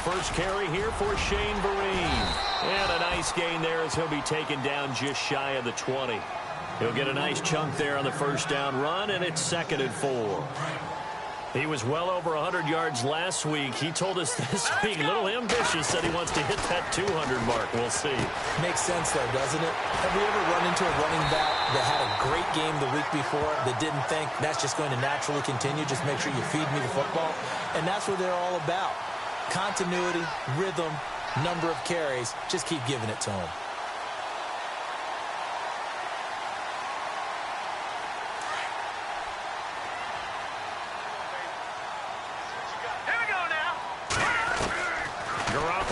first carry here for Shane Vereen. And a nice gain there as he'll be taken down just shy of the 20. He'll get a nice chunk there on the first down run, and it's 2nd and 4. He was well over 100 yards last week. He told us this week, a little ambitious, said he wants to hit that 200 mark. We'll see. Makes sense, though, doesn't it? Have you ever run into a running back that had a great game the week before that didn't think that's just going to naturally continue? Just make sure you feed me the football. And that's what they're all about. Continuity, rhythm, number of carries. Just keep giving it to them.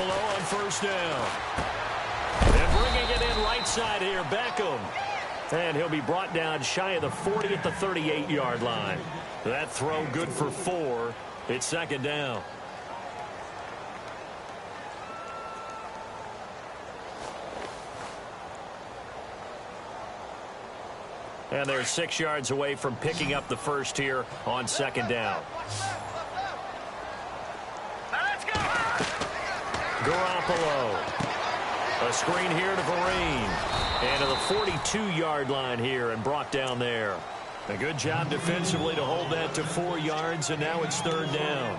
On first down. And bringing it in right side here, Beckham. And he'll be brought down shy of the 40 at the 38-yard line. That throw good for 4. It's 2nd down. And they're 6 yards away from picking up the first here on 2nd down. Garoppolo. A screen here to Vereen. And to the 42-yard line here and brought down there. A good job defensively to hold that to 4 yards, and now it's 3rd down.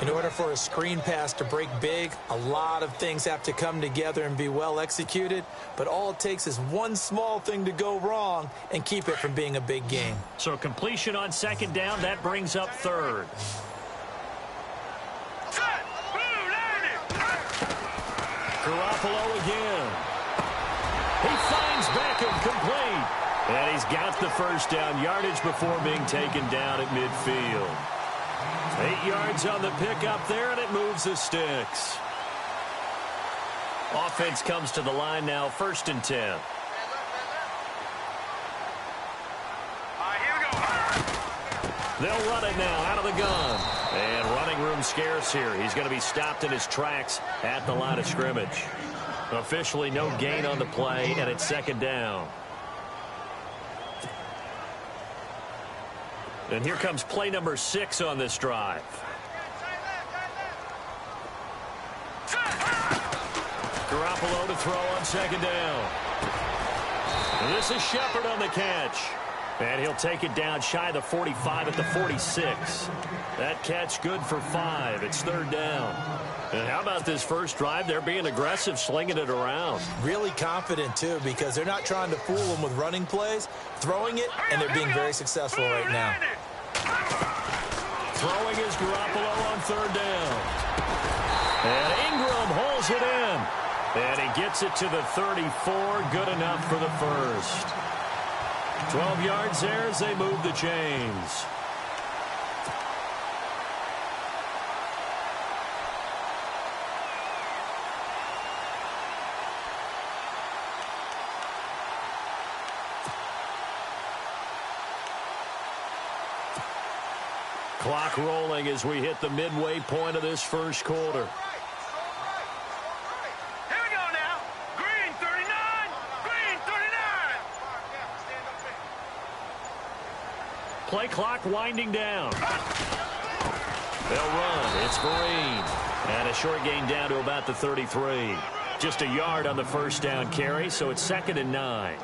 In order for a screen pass to break big, a lot of things have to come together and be well executed. But all it takes is one small thing to go wrong and keep it from being a big game. So completion on 2nd down, that brings up 3rd. Garoppolo again. He finds Beckham complete. And he's got the first down yardage before being taken down at midfield. 8 yards on the pickup there, and it moves the sticks. Offense comes to the line now, 1st and 10. They'll run it now out of the gun. And running room scarce here. He's going to be stopped in his tracks at the line of scrimmage. Officially no gain on the play, and it's 2nd down. And here comes play number 6 on this drive. Garoppolo to throw on 2nd down. And this is Shepard on the catch. And he'll take it down shy of the 45 at the 46. That catch good for 5. It's 3rd down. And how about this first drive? They're being aggressive, slinging it around. Really confident, too, because they're not trying to fool them with running plays. Throwing it, and they're being very successful right now. Throwing is Garoppolo on 3rd down. And Ingram holds it in. And he gets it to the 34. Good enough for the first. 12 yards there as they move the chains. Clock rolling as we hit the midway point of this first quarter. Play clock winding down. They'll run. It's Vereen. And a short gain down to about the 33. Just a yard on the first down carry, so it's 2nd and 9.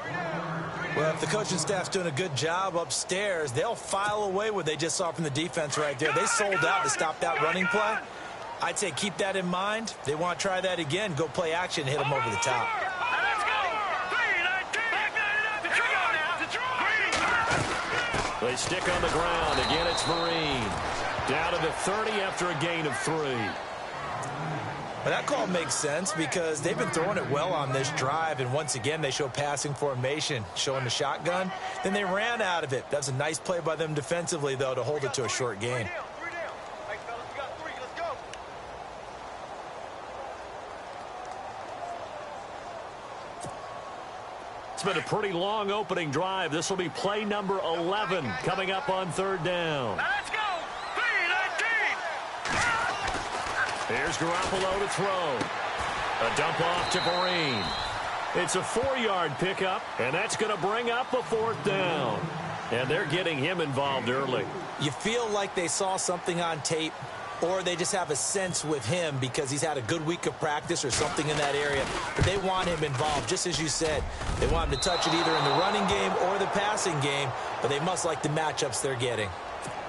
Well, if the coaching staff's doing a good job upstairs, they'll file away what they just saw from the defense right there. They sold out to stop that running play. I'd say keep that in mind. They want to try that again. Go play action and hit them over the top. They stick on the ground. Again, it's Vereen. Down to the 30 after a gain of 3. Well, that call makes sense because they've been throwing it well on this drive, and once again, they show passing formation, showing the shotgun. Then they ran out of it. That's a nice play by them defensively, though, to hold it to a short gain. It's been a pretty long opening drive. This will be play number 11 coming up on 3rd down. Let's go! Here's Garoppolo to throw. A dump off to Vereen. It's a 4-yard pickup, and that's going to bring up a 4th down. And they're getting him involved early. You feel like they saw something on tape or they just have a sense with him because he's had a good week of practice or something in that area. But they want him involved, just as you said. They want him to touch it either in the running game or the passing game, but they must like the matchups they're getting.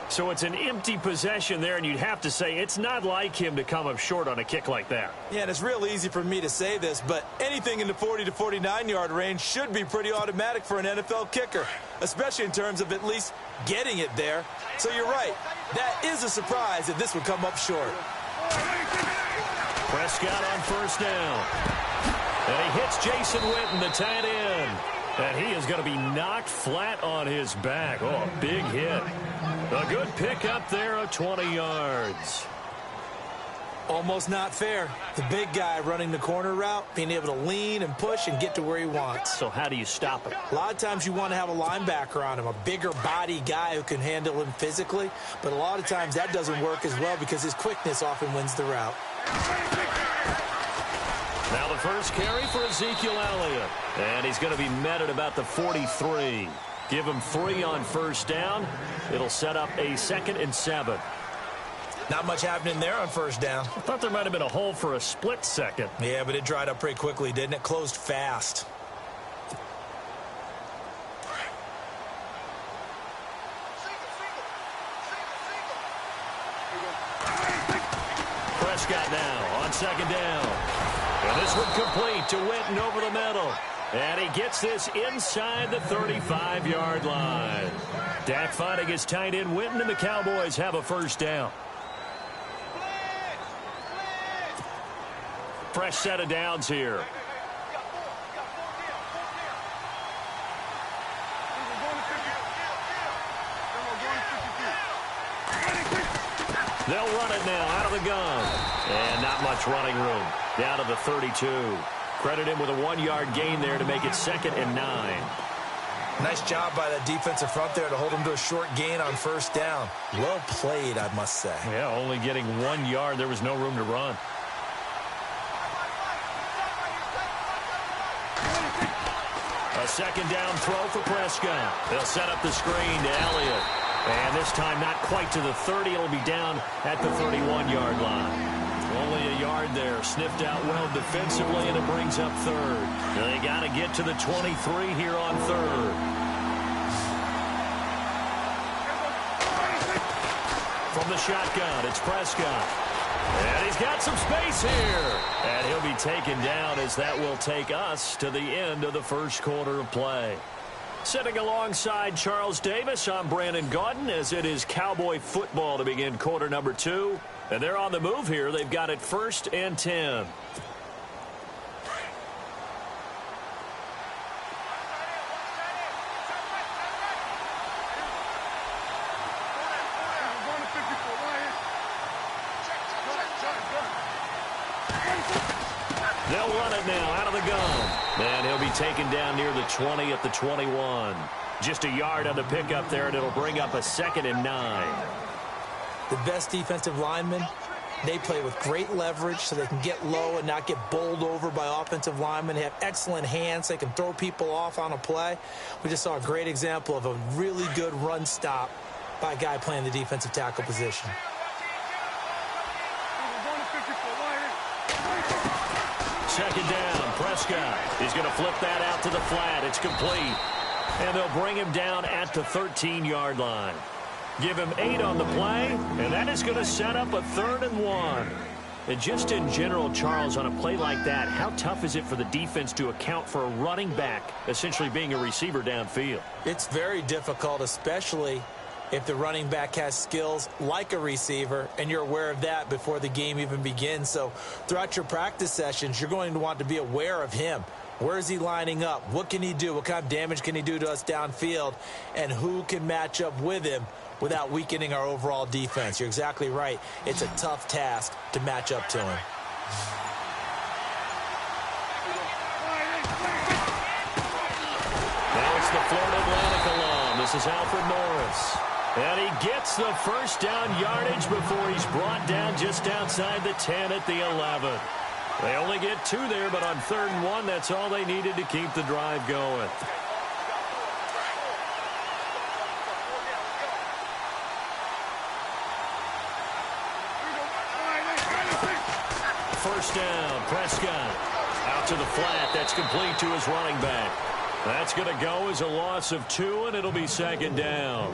So it's an empty possession there, and you'd have to say it's not like him to come up short on a kick like that. Yeah, and it's real easy for me to say this, but anything in the 40 to 49-yard range should be pretty automatic for an NFL kicker, especially in terms of at least getting it there. So you're right. That is a surprise if this would come up short. Prescott on first down. And he hits Jason Witten, the tight end. And he is going to be knocked flat on his back. Oh, a big hit. A good pickup there of 20 yards. Almost not fair. The big guy running the corner route, being able to lean and push and get to where he wants. So how do you stop it? A lot of times you want to have a linebacker on him, a bigger body guy who can handle him physically. But a lot of times that doesn't work as well because his quickness often wins the route. Now the first carry for Ezekiel Elliott. And he's going to be met at about the 43. Give him 3 on first down. It'll set up a 2nd and 7. Not much happening there on first down. I thought there might have been a hole for a split second. Yeah, but it dried up pretty quickly, didn't it? Closed fast. Prescott now on 2nd down. And this one complete to Witten over the middle. And he gets this inside the 35-yard line. Dak finding his tight end Witten, and the Cowboys have a first down. Fresh set of downs here. They'll run it now out of the gun. And not much running room. Down to the 32. Credit him with a 1-yard gain there to make it 2nd and 9. Nice job by that defensive front there to hold him to a short gain on first down. Well played, I must say. Yeah, only getting 1 yard. There was no room to run. A 2nd down throw for Prescott. They'll set up the screen to Elliott. And this time not quite to the 30. It'll be down at the 31-yard line. Only a yard there. Sniffed out well defensively, and it brings up 3rd. They got to get to the 23 here on 3rd. From the shotgun, it's Prescott. And he's got some space here. And he'll be taken down as that will take us to the end of the first quarter of play. Sitting alongside Charles Davis, I'm Brandon Gaudin as it is Cowboy football to begin quarter number 2. And they're on the move here. They've got it 1st and 10. They'll run it now out of the gun. And he'll be taken down near the 20 at the 21. Just a yard on the pickup there, and it'll bring up a 2nd and 9. The best defensive linemen, they play with great leverage so they can get low and not get bowled over by offensive linemen. They have excellent hands. They can throw people off on a play. We just saw a great example of a really good run stop by a guy playing the defensive tackle position. Second down, Prescott. He's going to flip that out to the flat. It's complete. And they'll bring him down at the 13-yard line. Give him 8 on the play, and that is going to set up a 3rd and 1. And just in general, Charles, on a play like that, how tough is it for the defense to account for a running back essentially being a receiver downfield? It's very difficult, especially if the running back has skills like a receiver, and you're aware of that before the game even begins. So throughout your practice sessions, you're going to want to be aware of him. Where is he lining up? What can he do? What kind of damage can he do to us downfield? And who can match up with him without weakening our overall defense? You're exactly right. It's a tough task to match up to him. Now it's the Florida Atlantic alum. This is Alfred Morris. And he gets the first down yardage before he's brought down just outside the 10 at the 11. They only get 2 there, but on 3rd and 1, that's all they needed to keep the drive going. first down. Prescott out to the flat. That's complete to his running back. That's going to go as a loss of 2, and it'll be second down.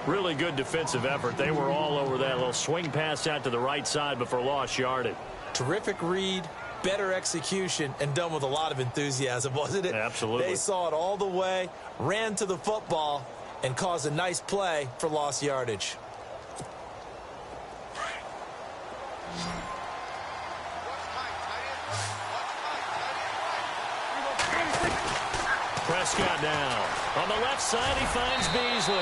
Really good defensive effort. They were all over that little swing pass out to the right side before lost yardage. Terrific read, better execution, and done with a lot of enthusiasm, wasn't it? Absolutely. They saw it all the way, ran to the football, and caused a nice play for lost yardage. Prescott now. On the left side, he finds Beasley.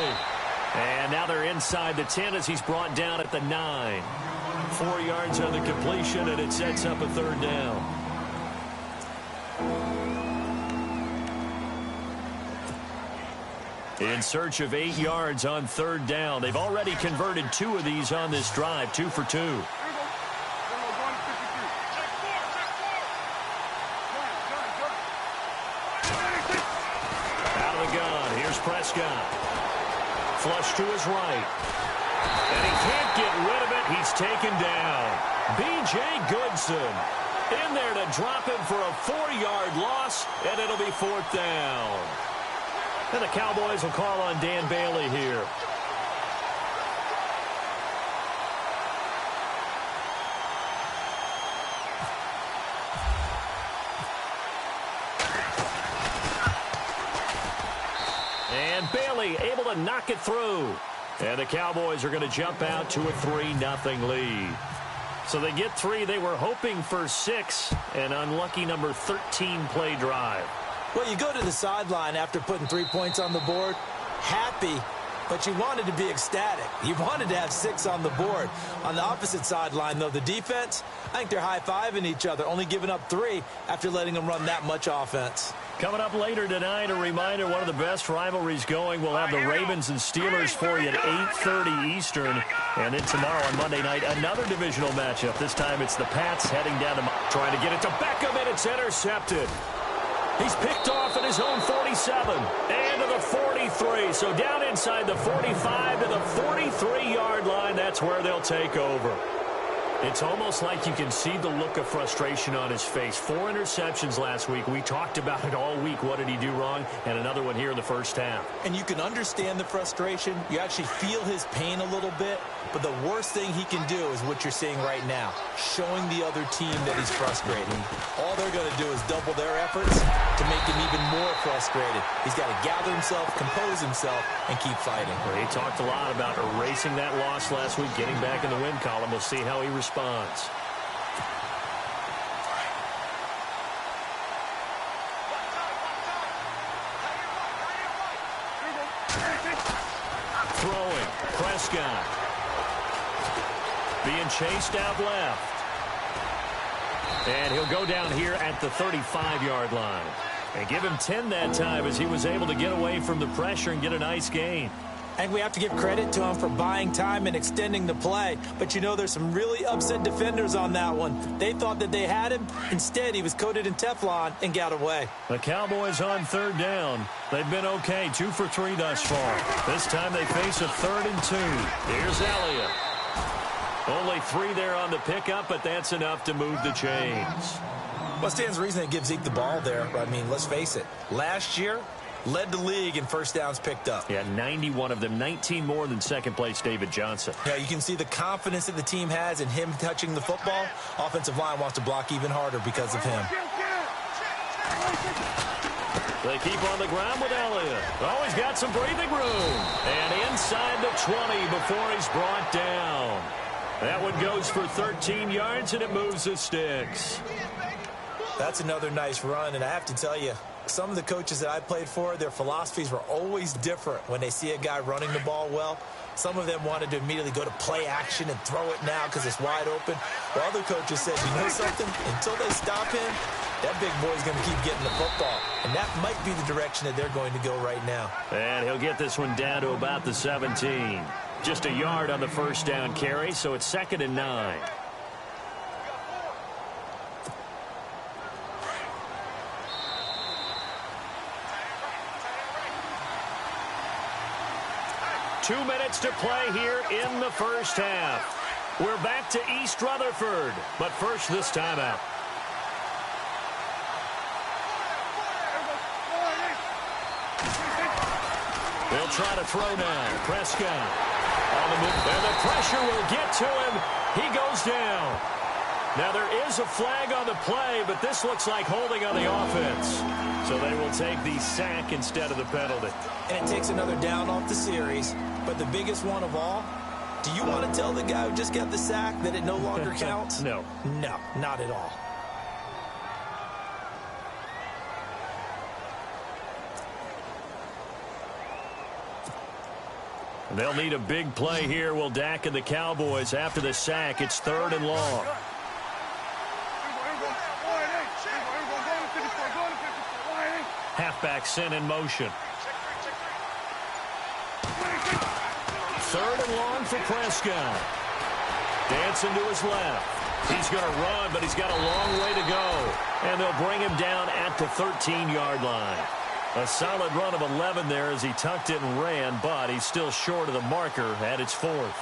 And now they're inside the 10 as he's brought down at the 9. 4 yards on the completion, and it sets up a third down. In search of 8 yards on third down. They've already converted 2 of these on this drive, 2 for 2. Out of the gun, here's Prescott. Flush to his right. And he can't get rid of it. He's taken down. B.J. Goodson in there to drop him for a 4-yard loss, and it'll be fourth down. And the Cowboys will call on Dan Bailey here. And Bailey able to knock it through. And the Cowboys are going to jump out to a 3-0 lead. So they get 3. They were hoping for 6. An unlucky number 13 play drive. Well, you go to the sideline after putting 3 points on the board, happy, but you wanted to be ecstatic. You wanted to have 6 on the board. On the opposite sideline, though, the defense, I think they're high-fiving each other, only giving up 3 after letting them run that much offense. Coming up later tonight, a reminder, one of the best rivalries going. We'll have the Ravens and Steelers for you at 8:30 Eastern. And then tomorrow on Monday night, another divisional matchup. This time it's the Pats heading down to trying to get it to Beckham, and it's intercepted. He's picked off at his own 47 and to the 43. So down inside the 45 to the 43-yard line. That's where they'll take over. It's almost like you can see the look of frustration on his face. 4 interceptions last week. We talked about it all week. What did he do wrong? And another one here in the first half. And you can understand the frustration. You actually feel his pain a little bit. But the worst thing he can do is what you're seeing right now, showing the other team that he's frustrated. All they're going to do is double their efforts to make him even more frustrated. He's got to gather himself, compose himself, and keep fighting. Well, he talked a lot about erasing that loss last week, getting back in the win column. We'll see how he responds. Throwing, Prescott. Being chased out left. And he'll go down here at the 35-yard line. And give him 10 that time as he was able to get away from the pressure and get a nice gain. And we have to give credit to him for buying time and extending the play. But, you know, there's some really upset defenders on that one. They thought that they had him. Instead, he was coated in Teflon and got away. The Cowboys on third down. They've been okay, 2 for 3 thus far. This time they face a 3rd and 2. Here's Elliott. Only 3 there on the pickup, but that's enough to move the chains. Well, stands to reason they give Zeke the ball there. I mean, let's face it. Last year, led the league in first downs picked up. Yeah, 91 of them, 19 more than second-place David Johnson. Yeah, you can see the confidence that the team has in him touching the football. Offensive line wants to block even harder because of him. They keep on the ground with Elliott. Oh, he's got some breathing room. And inside the 20 before he's brought down. That one goes for 13 yards, and it moves the sticks. That's another nice run, and I have to tell you, some of the coaches that I played for, their philosophies were always different when they see a guy running the ball well. Some of them wanted to immediately go to play action and throw it now because it's wide open. While other coaches said, you know something? Until they stop him, that big boy's going to keep getting the football. And that might be the direction that they're going to go right now. And he'll get this one down to about the 17. Just a yard on the first down carry, so it's 2nd and 9. Two minutes to play here in the first half. We're back to East Rutherford, but first this timeout. They'll try to throw now. Prescott on the move. And the pressure will get to him. He goes down. Now, there is a flag on the play, but this looks like holding on the offense. So they will take the sack instead of the penalty. And it takes another down off the series. But the biggest one of all, do you want to tell the guy who just got the sack that it no longer counts? No. No, not at all. They'll need a big play here. Will Dak and the Cowboys after the sack. It's 3rd and long. Halfback sent in motion. 3rd and long for Prescott. Dancing to his left. He's going to run, but he's got a long way to go. And they'll bring him down at the 13-yard line. A solid run of 11 there as he tucked it and ran, but he's still short of the marker at its 4th.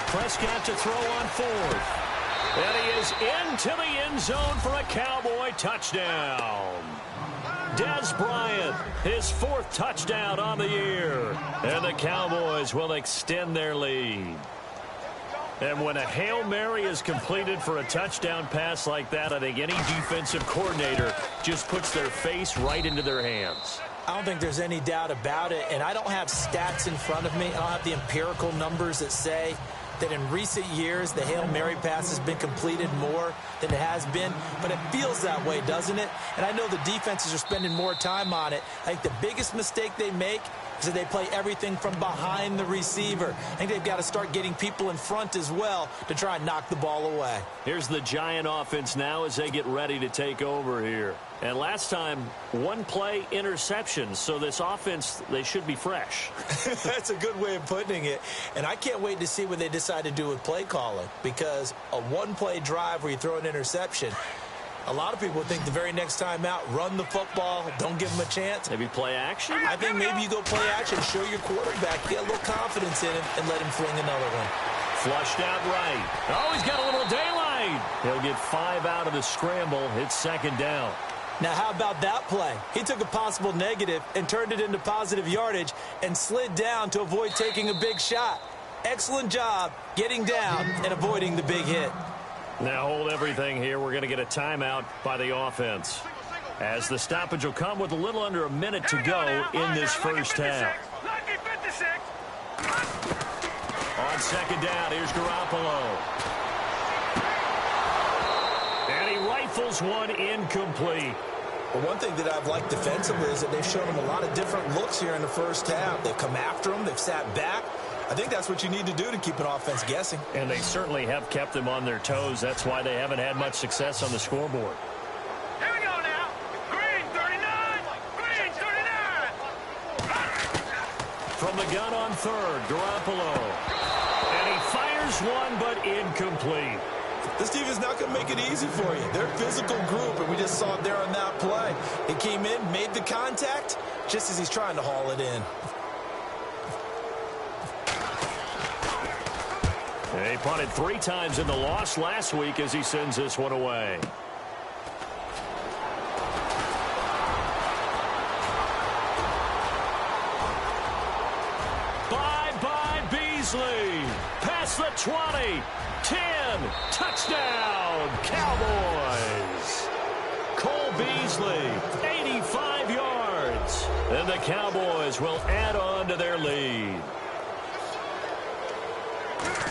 Prescott to throw on 4th. And he is into the end zone for a Cowboy touchdown. Dez Bryant, his 4th touchdown on the year. And the Cowboys will extend their lead. And when a Hail Mary is completed for a touchdown pass like that, I think any defensive coordinator just puts their face right into their hands. I don't think there's any doubt about it, and I don't have stats in front of me. I don't have the empirical numbers that say that in recent years the Hail Mary pass has been completed more than it has been, but it feels that way, doesn't it? And I know the defenses are spending more time on it. I think the biggest mistake they make is that they play everything from behind the receiver. I think they've got to start getting people in front as well to try and knock the ball away. Here's the Giant offense now as they get ready to take over here. And last time, 1 play interception, so this offense, they should be fresh. That's a good way of putting it. And I can't wait to see what they decide to do with play calling, because a 1-play drive where you throw an interception, a lot of people think the very next time out, run the football, don't give them a chance. Maybe play action? I think maybe you go play action, show your quarterback, get a little confidence in him, and let him fling another one. Flushed out right. Oh, he's got a little daylight. He'll get 5 out of the scramble. It's 2nd down. Now, how about that play? He took a possible negative and turned it into positive yardage and slid down to avoid taking a big shot. Excellent job getting down and avoiding the big hit. Now hold everything here. We're going to get a timeout by the offense, as the stoppage will come with a little under a minute to go in this first half. On 2nd down, here's Garoppolo. And he rifles one incomplete. Well, one thing that I've liked defensively is that they've shown him a lot of different looks here in the first half. They've come after him. They've sat back. I think that's what you need to do to keep an offense guessing. And they certainly have kept them on their toes. That's why they haven't had much success on the scoreboard. Here we go now. Green 39. Green 39. From the gun on 3rd, Garoppolo. And he fires one, but incomplete. This team is not going to make it easy for you. They're a physical group, and we just saw it there on that play. He came in, made the contact, just as he's trying to haul it in. He punted 3 times in the loss last week as he sends this one away. Bye-bye, Beasley. Past the 20. 10. Touchdown, Cowboys. Cole Beasley, 85 yards. And the Cowboys will add on to their lead.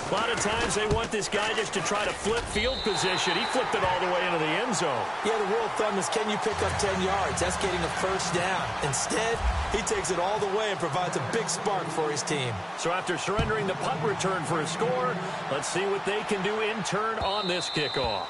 A lot of times they want this guy just to try to flip field position. He flipped it all the way into the end zone. Yeah, the rule of thumb is, can you pick up 10 yards? That's getting a first down. Instead, he takes it all the way and provides a big spark for his team. So after surrendering the punt return for a score, let's see what they can do in turn on this kickoff.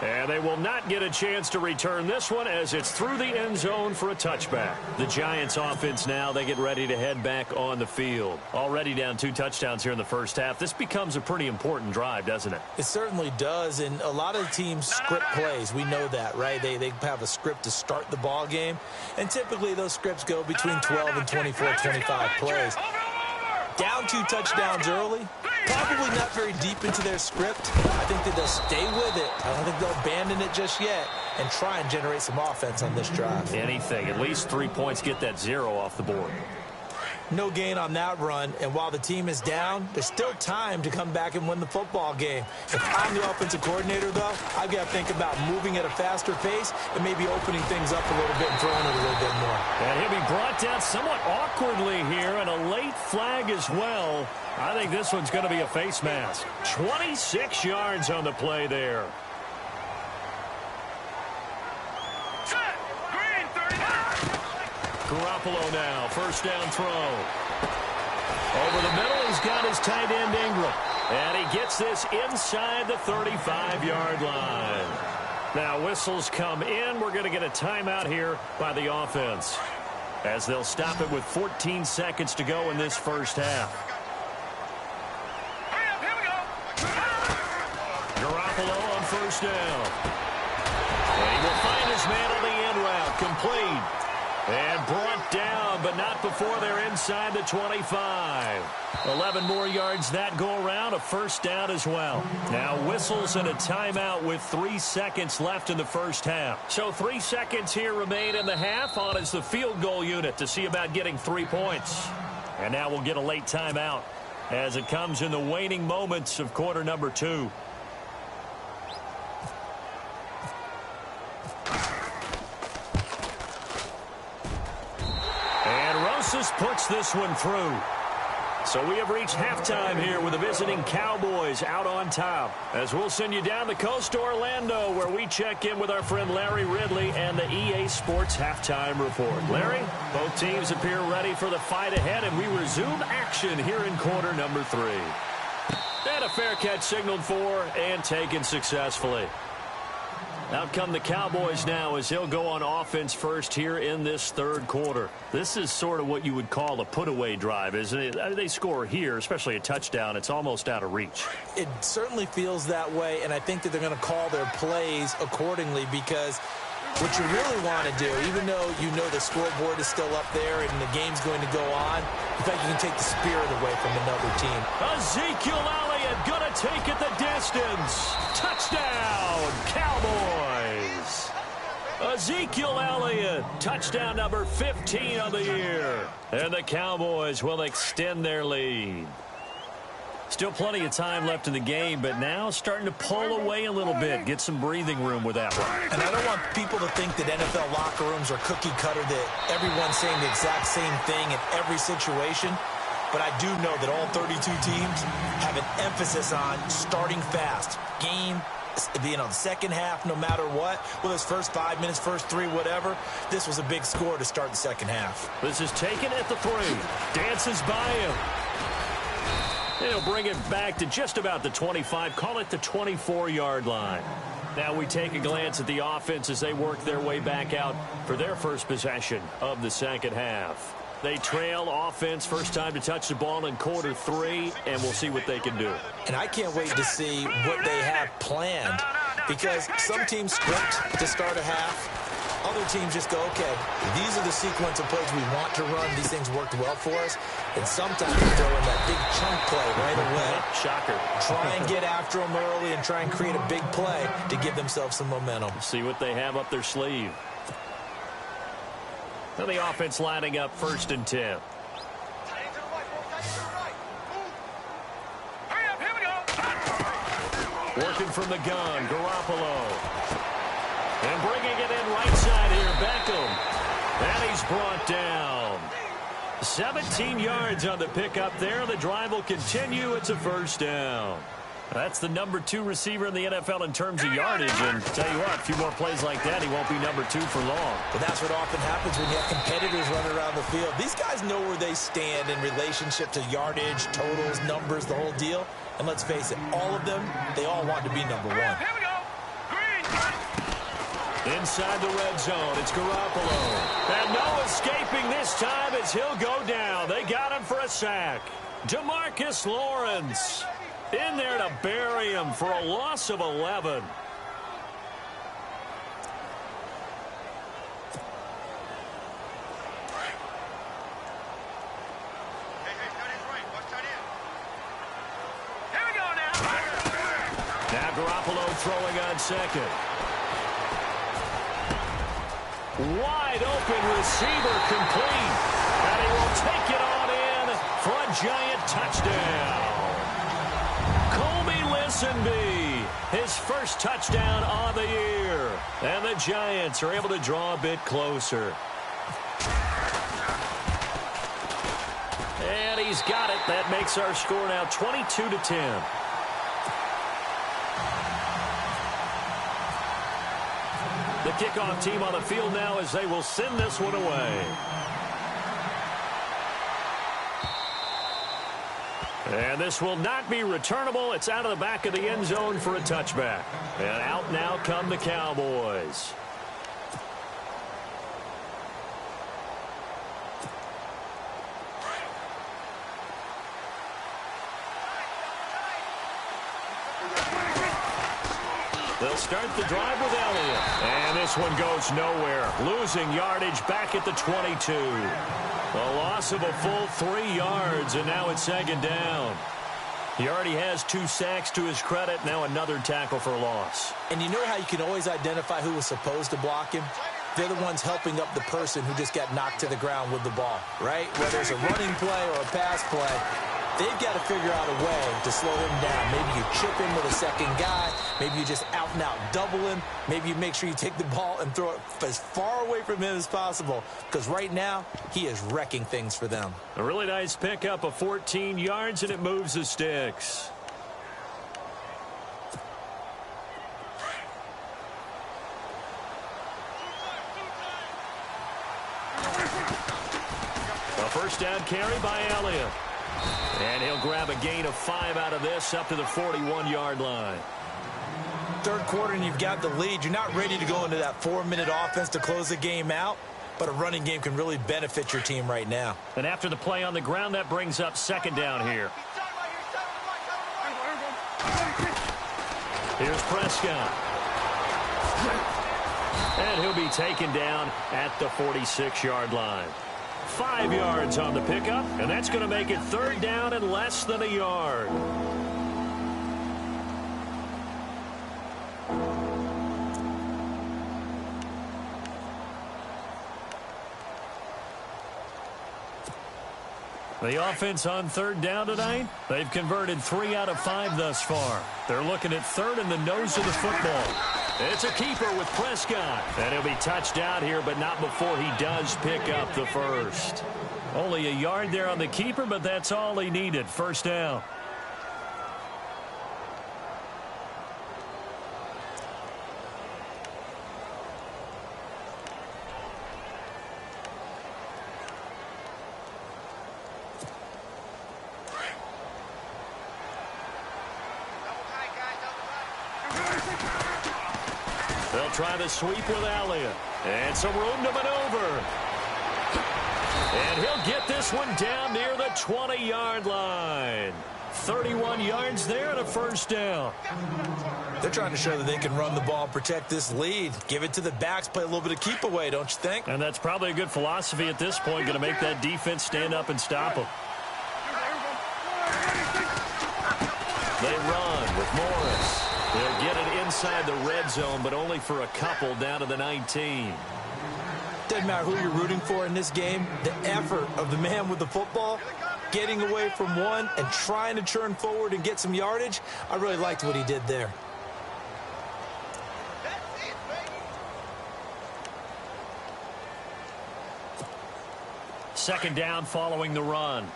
And they will not get a chance to return this one as it's through the end zone for a touchback. The Giants offense now, they get ready to head back on the field. Already down 2 touchdowns here in the first half. This becomes a pretty important drive, doesn't it? It certainly does, and a lot of teams script plays. We know that, right? They have a script to start the ball game, and typically those scripts go between 12 and 24, 25 plays. Down 2 touchdowns early, probably not very deep into their script. I think that they'll stay with it. I don't think they'll abandon it just yet and try and generate some offense on this drive. Anything. At least 3 points, get that 0 off the board. No gain on that run, and while the team is down, there's still time to come back and win the football game. If I'm the offensive coordinator, though, I've got to think about moving at a faster pace and maybe opening things up a little bit and throwing it a little bit more. And he'll be brought down somewhat awkwardly here, and a late flag as well. I think this one's going to be a face mask. 26 yards on the play there. Garoppolo now, first down throw. Over the middle, he's got his tight end Ingram. And he gets this inside the 35-yard line. Now whistles come in. We're going to get a timeout here by the offense, as they'll stop it with 14 seconds to go in this first half. Garoppolo on first down. And he will find his man on the end route, complete. And brought down, but not before they're inside the 25. 11 more yards that go around, a first down as well. Now whistles and a timeout with 3 seconds left in the first half. So 3 seconds here remain in the half. On is the field goal unit to see about getting 3 points. And now we'll get a late timeout as it comes in the waning moments of quarter number 2. Puts this one through. So we have reached halftime here with the visiting Cowboys out on top. As we'll send you down the coast to Orlando, where we check in with our friend Larry Ridley and the EA Sports Halftime Report. Larry, both teams appear ready for the fight ahead, and we resume action here in quarter number 3. And a fair catch signaled for and taken successfully. Out come the Cowboys now as he'll go on offense first here in this third quarter. This is sort of what you would call a put-away drive, isn't it? I mean, they score here, especially a touchdown. It's almost out of reach. It certainly feels that way, and I think that they're going to call their plays accordingly, because what you really want to do, even though you know the scoreboard is still up there and the game's going to go on, in fact, you can take the spirit away from another team. Ezekiel Elliott going to take it the distance. Touchdown, Cowboys. Ezekiel Elliott, touchdown number 15 of the year. And the Cowboys will extend their lead. Still plenty of time left in the game, but now starting to pull away a little bit. Get some breathing room with that one. And I don't want people to think that NFL locker rooms are cookie cutter, that everyone's saying the exact same thing in every situation. But I do know that all 32 teams have an emphasis on starting fast. Game, being on the second half, no matter what. Well, those first 5 minutes, first 3, whatever. This was a big score to start the second half. This is taken at the 3. Dances by him. He'll bring it back to just about the 25. Call it the 24-yard line. Now we take a glance at the offense as they work their way back out for their first possession of the second half. They trail offense, first time to touch the ball in quarter 3, and we'll see what they can do. And I can't wait to see what they have planned, because some teams script to start a half. Other teams just go, okay, these are the sequence of plays we want to run. These things worked well for us. And sometimes we throw in that big chunk play right away. Shocker. Try and get after them early and try and create a big play to give themselves some momentum. See what they have up their sleeve. Now the offense lining up first and 10. Working from the gun, Garoppolo. And bringing it in right side here, Beckham. And he's brought down. 17 yards on the pickup there. The drive will continue. It's a first down. That's the number 2 receiver in the NFL in terms of yardage. And tell you what, a few more plays like that, he won't be number 2 for long. Well, that's what often happens when you have competitors running around the field. These guys know where they stand in relationship to yardage, totals, numbers, the whole deal. And let's face it, all of them, they all want to be number 1. Here we go. Green. Inside the red zone, it's Garoppolo. And no escaping this time as he'll go down. They got him for a sack. Demarcus Lawrence in there to bury him for a loss of 11. Now Garoppolo throwing on second. Wide open receiver complete. And he will take it on in for a giant touchdown. His first touchdown on the year. And the Giants are able to draw a bit closer. And he's got it. That makes our score now 22-10. The kickoff team on the field now as they will send this one away. And this will not be returnable. It's out of the back of the end zone for a touchback. And out now come the Cowboys. They'll start the drive with Elliott. And this one goes nowhere. Losing yardage back at the 22. A loss of a full 3 yards, and now it's second down. He already has 2 sacks to his credit. Now another tackle for a loss. And you know how you can always identify who was supposed to block him? They're the ones helping up the person who just got knocked to the ground with the ball, right? Whether it's a running play or a pass play, they've got to figure out a way to slow him down. Maybe you chip him with a second guy. Maybe you just out-and-out double him. Maybe you make sure you take the ball and throw it as far away from him as possible. Because right now, he is wrecking things for them. A really nice pickup of 14 yards, and it moves the sticks. A first down carry by Elliott. And he'll grab a gain of 5 out of this up to the 41-yard line. Third quarter and you've got the lead. You're not ready to go into that 4-minute offense to close the game out, but a running game can really benefit your team right now. And after the play on the ground, that brings up second down here. Here's Prescott. And he'll be taken down at the 46-yard line. 5 yards on the pickup, and that's going to make it third down and less than a yard. The offense on third down tonight, they've converted 3 out of 5 thus far. They're looking at third in the nose of the football. It's a keeper with Prescott. And he'll be touched out here, but not before he does pick up the first. Only a yard there on the keeper, but that's all he needed. First down. They'll try the sweep with Elliott. And some room to maneuver. And he'll get this one down near the 20-yard line. 31 yards there and a first down. They're trying to show that they can run the ball and protect this lead. Give it to the backs, play a little bit of keep away, don't you think? And that's probably a good philosophy at this point, going to make that defense stand up and stop them. They run with Morris. They'll get it inside the red zone, but only for a couple down to the 19. Doesn't matter who you're rooting for in this game. The effort of the man with the football, getting away from one and trying to churn forward and get some yardage, I really liked what he did there. second down following the run.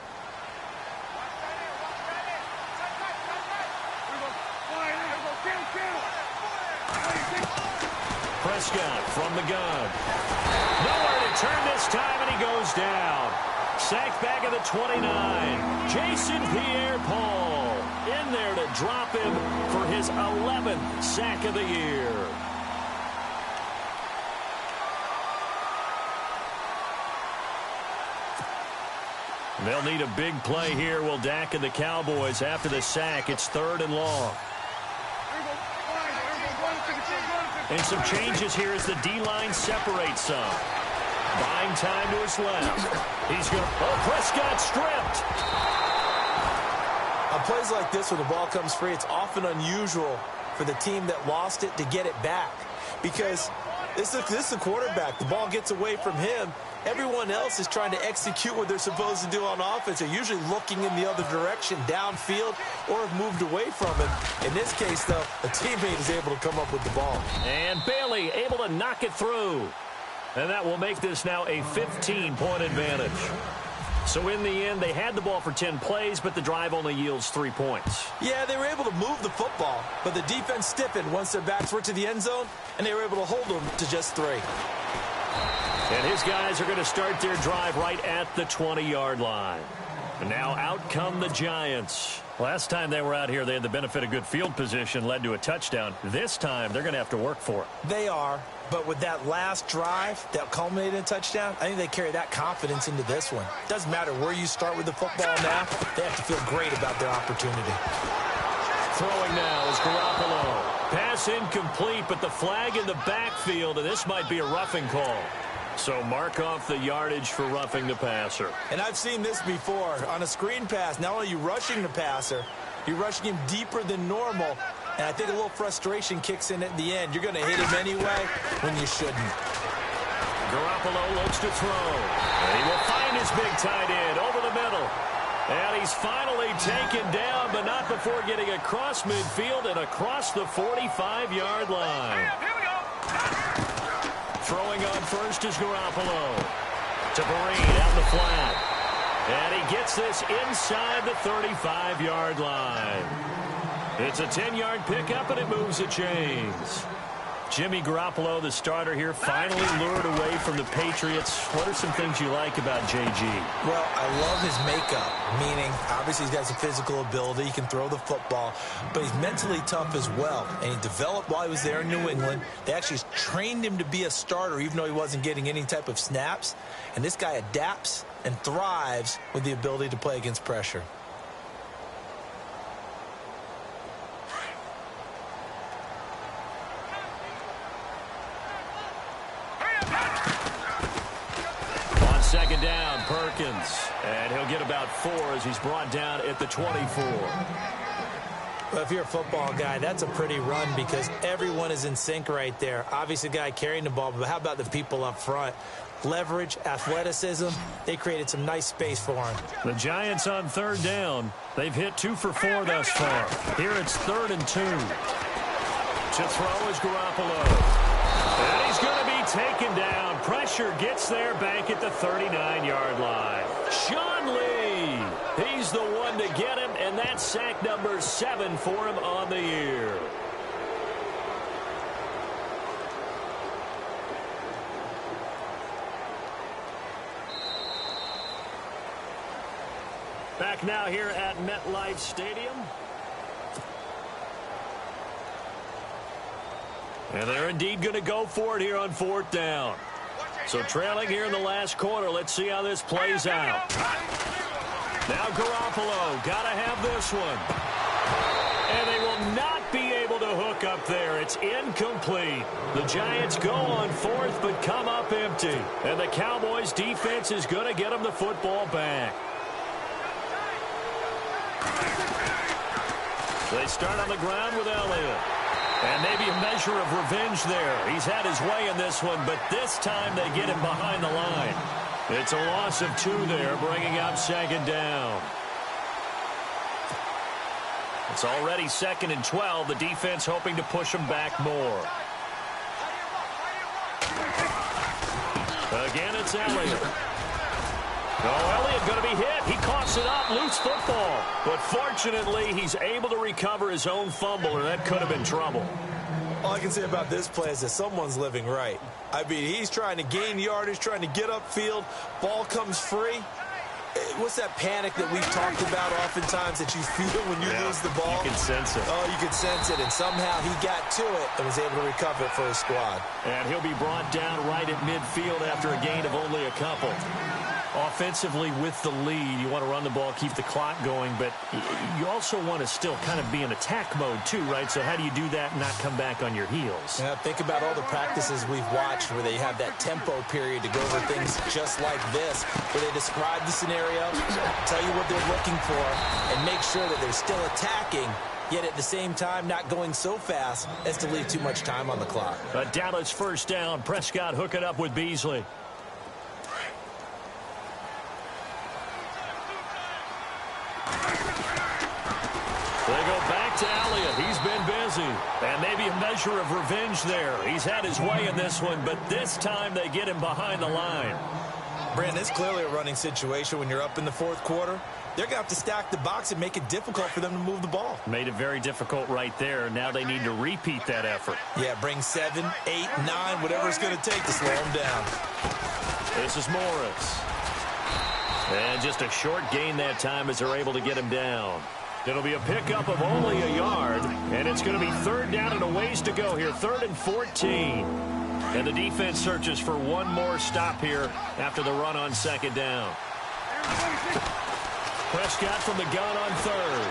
Prescott from the gun. Nowhere to turn this time, and he goes down. Sacked back at the 29. Jason Pierre-Paul in there to drop him for his 11th sack of the year. They'll need a big play here, will Dak and the Cowboys. After the sack, it's 3rd and long. And some changes here as the D-line separates some. Buying time to his left. He's going to... Oh, Prescott stripped. On plays like this, when the ball comes free, it's often unusual for the team that lost it to get it back. Because this is the quarterback. The ball gets away from him. Everyone else is trying to execute what they're supposed to do on offense. They're usually looking in the other direction, downfield, or have moved away from him. In this case, though, a teammate is able to come up with the ball. And Bailey able to knock it through. And that will make this now a 15-point advantage. So in the end, they had the ball for 10 plays, but the drive only yields 3 points. Yeah, they were able to move the football, but the defense stiffened once their backs were to the end zone, and they were able to hold them to just 3. And his guys are going to start their drive right at the 20-yard line. And now out come the Giants. Last time they were out here, they had the benefit of good field position, led to a touchdown. This time, they're going to have to work for it. They are, but with that last drive that culminated in a touchdown, I think they carry that confidence into this one. Doesn't matter where you start with the football now, they have to feel great about their opportunity. Throwing now is Garoppolo. Pass incomplete, but the flag in the backfield, and this might be a roughing call. So mark off the yardage for roughing the passer. And I've seen this before. On a screen pass, not only are you rushing the passer, you're rushing him deeper than normal. And I think a little frustration kicks in at the end. You're going to hit him anyway when you shouldn't. Garoppolo looks to throw. And he will find his big tight end over the middle. And he's finally taken down, but not before getting across midfield and across the 45-yard line. Throwing on first is Garoppolo. To Vereen out in the flat. And he gets this inside the 35-yard line. It's a 10-yard pickup, and it moves the chains. Jimmy Garoppolo, the starter here, finally lured away from the Patriots. What are some things you like about JG? Well, I love his makeup, meaning obviously he's got some physical ability. He can throw the football, but he's mentally tough as well. And he developed while he was there in New England. They actually trained him to be a starter, even though he wasn't getting any type of snaps. And this guy adapts and thrives with the ability to play against pressure. Second down, Perkins. And he'll get about 4 as he's brought down at the 24. Well, if you're a football guy, that's a pretty run because everyone is in sync right there. Obviously, the guy carrying the ball, but how about the people up front? Leverage, athleticism, they created some nice space for him. The Giants on 3rd down. They've hit 2 for 4 thus far. Here it's 3rd and 2. To throw is Garoppolo. And he's going to be taken down. Pressure gets there back at the 39-yard line. Sean Lee, he's the one to get him, and that's sack number 7 for him on the year. Back now here at MetLife Stadium. And they're indeed going to go for it here on 4th down. So trailing here in the last quarter. Let's see how this plays out. Now Garoppolo, got to have this one. And they will not be able to hook up there. It's incomplete. The Giants go on 4th but come up empty. And the Cowboys defense is going to get them the football back. They start on the ground with Elliott. And maybe a measure of revenge there. He's had his way in this one, but this time they get him behind the line. It's a loss of 2 there, bringing up 2nd down. It's already 2nd and 12. The defense hoping to push him back more. Again, it's Elliott. Oh, Elliott going to be hit. He coughs it up. Loose football. But fortunately, he's able to recover his own fumble, or that could have been trouble. All I can say about this play is that someone's living right. I mean, he's trying to gain yardage, trying to get upfield. Ball comes free. What's that panic that we've talked about oftentimes that you feel when you lose the ball? You can sense it. Oh, you can sense it. And somehow he got to it and was able to recover it for his squad. And he'll be brought down right at midfield after a gain of only a couple. Offensively, with the lead, you want to run the ball, keep the clock going, but you also want to still kind of be in attack mode too, right? So how do you do that and not come back on your heels? Yeah, think about all the practices we've watched where they have that tempo period to go over things just like this, where they describe the scenario, tell you what they're looking for, and make sure that they're still attacking, yet at the same time not going so fast as to leave too much time on the clock. A Dallas first down. Prescott hook it up with Beasley. They go back to Elliott. He's been busy. And maybe a measure of revenge there. He's had his way in this one, but this time they get him behind the line. Brandon, it's clearly a running situation when you're up in the fourth quarter. They're going to have to stack the box and make it difficult for them to move the ball. Made it very difficult right there. Now they need to repeat that effort. Yeah, bring 7, 8, 9, whatever it's going to take to slow them down. This is Morris. And just a short gain that time as they're able to get him down. It'll be a pickup of only a yard, and it's going to be third down and a ways to go here. 3rd and 14. And the defense searches for one more stop here after the run on second down. Prescott from the gun on third.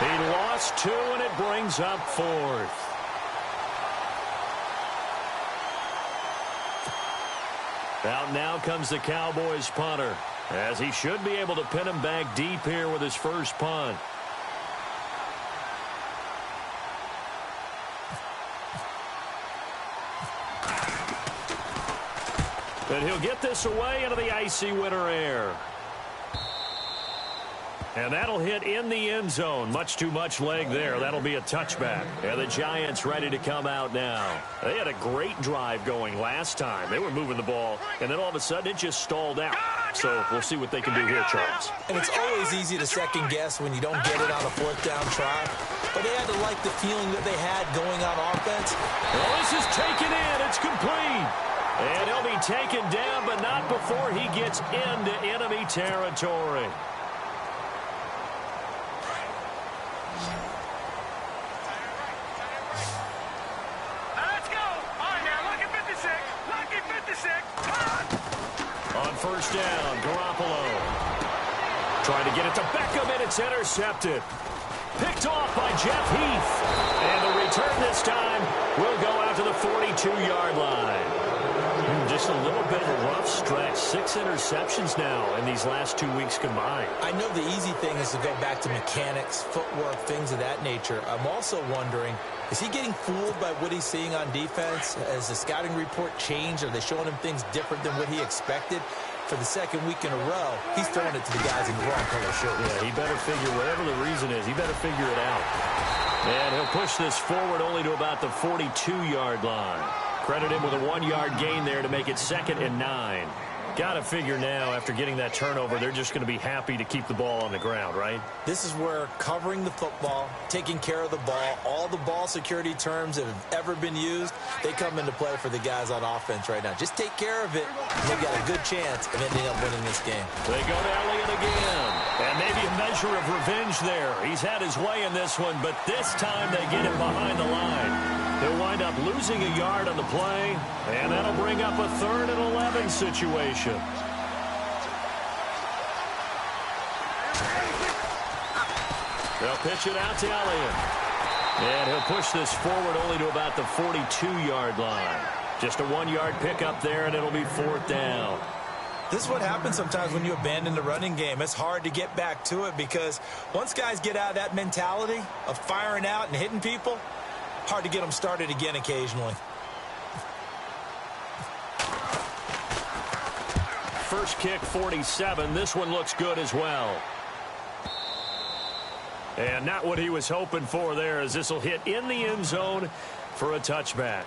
He lost 2, and it brings up 4th. Out now comes the Cowboys punter, as he should be able to pin him back deep here with his first punt. And he'll get this away into the icy winter air. And that'll hit in the end zone. Much too much leg there. That'll be a touchback. And the Giants ready to come out now. They had a great drive going last time. They were moving the ball, and then all of a sudden it just stalled out. So we'll see what they can do here, Charles. And it's always easy to second guess when you don't get it on a 4th down try. But they had to like the feeling that they had going on offense. Well, this is taken in. It's complete. And he'll be taken down, but not before he gets into enemy territory. On first down, Garoppolo. Trying to get it to Beckham, and it's intercepted. Picked off by Jeff Heath. And the return this time will go out to the 42-yard line. Just a little bit of a rough stretch. 6 interceptions now in these last 2 weeks combined. I know the easy thing is to go back to mechanics, footwork, things of that nature. I'm also wondering, is he getting fooled by what he's seeing on defense? Has the scouting report changed? Are they showing him things different than what he expected? For the second week in a row, he's throwing it to the guys in the wrong color shirt. Yeah, he better figure, whatever the reason is, he better figure it out. And he'll push this forward only to about the 42-yard line. Credit him with a 1-yard gain there to make it 2nd and 9. Got to figure now, after getting that turnover, they're just going to be happy to keep the ball on the ground, right? This is where covering the football, taking care of the ball, all the ball security terms that have ever been used, they come into play for the guys on offense right now. Just take care of it, and they've got a good chance of ending up winning this game. They go to Elliott again. And maybe a measure of revenge there. He's had his way in this one, but this time they get him behind the line. He'll wind up losing a yard on the play, and that'll bring up a 3rd and 11 situation. They'll pitch it out to Elliott. And he'll push this forward only to about the 42-yard line. Just a 1-yard pickup there, and it'll be 4th down. This is what happens sometimes when you abandon the running game. It's hard to get back to it because once guys get out of that mentality of firing out and hitting people, hard to get them started again occasionally. First kick, 47. This one looks good as well. And not what he was hoping for there, as this will hit in the end zone for a touchback.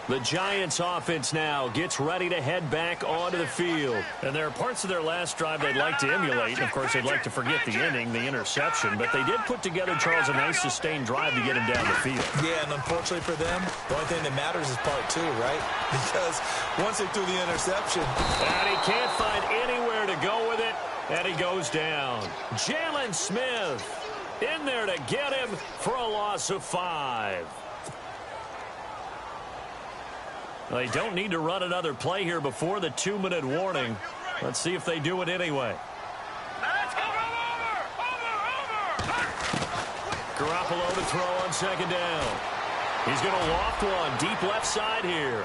The Giants offense now gets ready to head back onto the field. And there are parts of their last drive they'd like to emulate. Of course, they'd like to forget the inning, the interception. But they did put together, Charles, a nice sustained drive to get him down the field. Yeah, and unfortunately for them, the only thing that matters is part two, right? Because once they threw the interception. And he can't find anywhere to go with it. And he goes down. Jalen Smith in there to get him for a loss of 5. They don't need to run another play here before the 2-minute warning. Let's see if they do it anyway. Garoppolo to throw on second down. He's going to loft one deep left side here.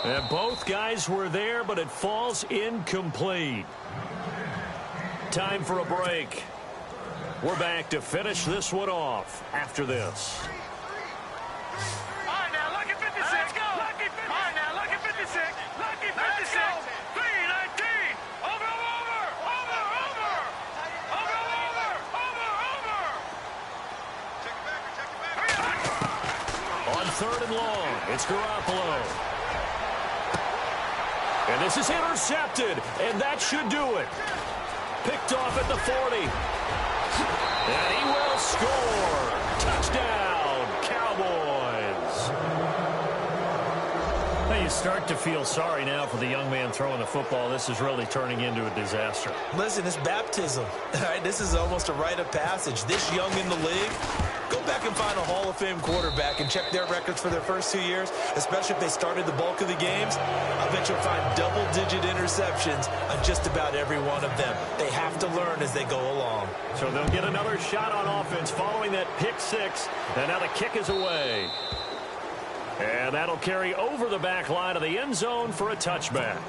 And both guys were there, but it falls incomplete. Time for a break. We're back to finish this one off after this. Third and long. It's Garoppolo. And this is intercepted. And that should do it. Picked off at the 40. And he will score. Touchdown, Cowboys. Now you start to feel sorry now for the young man throwing the football. This is really turning into a disaster. Listen, it's baptism. All right, this is almost a rite of passage. This young in the league, go back and find a Hall of Fame quarterback and check their records for their first 2 years, especially if they started the bulk of the games. I bet you'll find double-digit interceptions on just about every one of them. They have to learn as they go along. So they'll get another shot on offense following that pick 6, and now the kick is away. And that'll carry over the back line of the end zone for a touchback.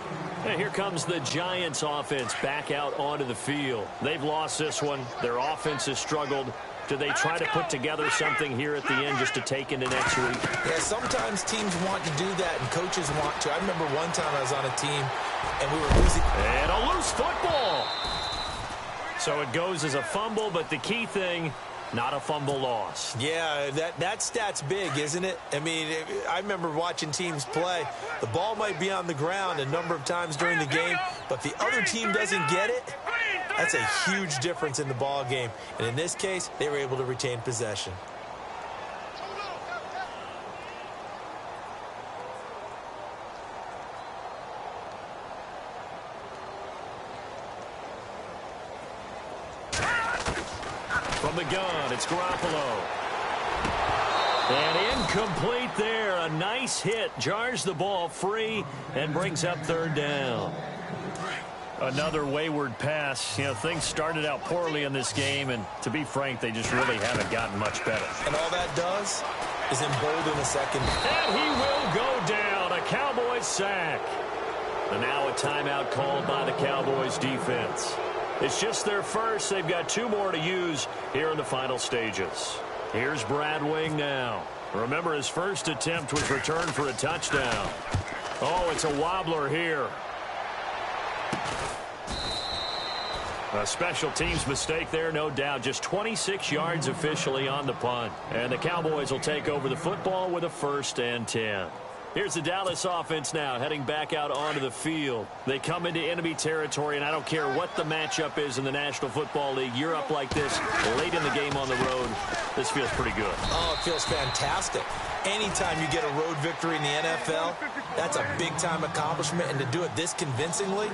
And here comes the Giants offense back out onto the field. They've lost this one. Their offense has struggled. Do they try to put together something here at the end just to take into next week? Yeah, sometimes teams want to do that and coaches want to. I remember one time I was on a team and we were losing. And a loose football. So it goes as a fumble, but the key thing, not a fumble loss. Yeah, that stat's big, isn't it? I mean, I remember watching teams play. The ball might be on the ground a number of times during the game, but the other team doesn't get it. That's a huge difference in the ball game. And in this case, they were able to retain possession. From the gun, it's Garoppolo. And incomplete there. A nice hit. Jars the ball free and brings up third down. Another wayward pass. You know, things started out poorly in this game, and to be frank, they just really haven't gotten much better. And all that does is embolden a second. And he will go down. A Cowboys sack. And now a timeout called by the Cowboys defense. It's just their first. They've got 2 more to use here in the final stages. Here's Brad Wing now. Remember, his first attempt was returned for a touchdown. Oh, it's a wobbler here. A special teams mistake there, no doubt. Just 26 yards officially on the punt. And the Cowboys will take over the football with a 1st and 10. Here's the Dallas offense now, heading back out onto the field. They come into enemy territory, and I don't care what the matchup is in the National Football League. You're up like this late in the game on the road. This feels pretty good. Oh, it feels fantastic. Anytime you get a road victory in the NFL, that's a big-time accomplishment. And to do it this convincingly,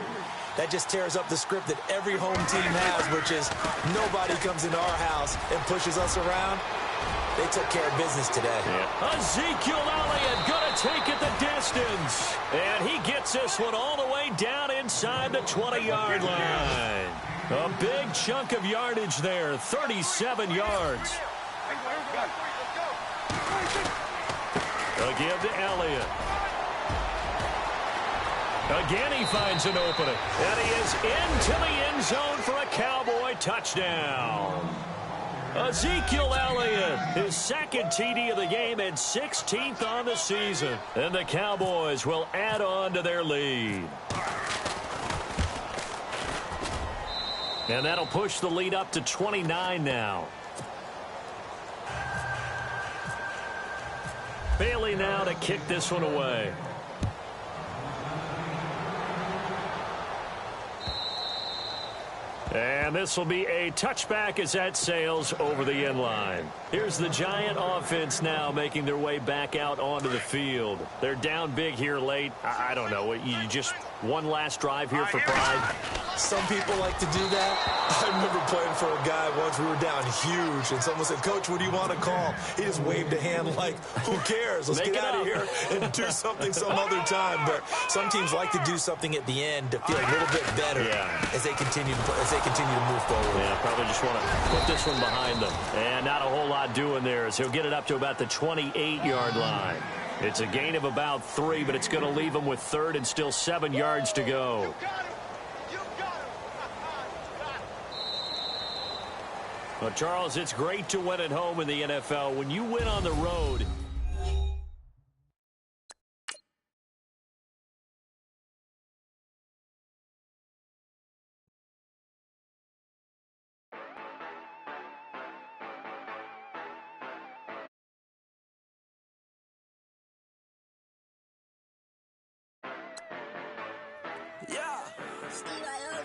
that just tears up the script that every home team has, which is nobody comes into our house and pushes us around. They took care of business today. Yeah. Ezekiel Elliott going to take it the distance. And he gets this one all the way down inside the 20-yard line. A big chunk of yardage there, 37 yards. A give to Elliott. Again, he finds an opening. And he is into the end zone for a Cowboy touchdown. Ezekiel Elliott, his 2nd TD of the game and 16th on the season. And the Cowboys will add on to their lead. And that'll push the lead up to 29 now. Bailey now to kick this one away. And this will be a touchback as that sails over the end line. Here's the Giant offense now making their way back out onto the field. They're down big here late. I don't know. You just one last drive here for pride? Some people like to do that. I remember playing for a guy once. We were down huge, and someone said, "Coach, what do you want to call?" He just waved a hand like, "Who cares? Let's get out of here and do something some other time." But some teams like to do something at the end to feel a little bit better as they continue to move forward. Yeah, probably just want to put this one behind them. And not a whole lot doing there as he'll get it up to about the 28-yard line. It's a gain of about 3, but it's going to leave him with 3rd and still 7 yards to go. Well, Charles, it's great to win at home in the NFL. When you win on the road, Steve-O.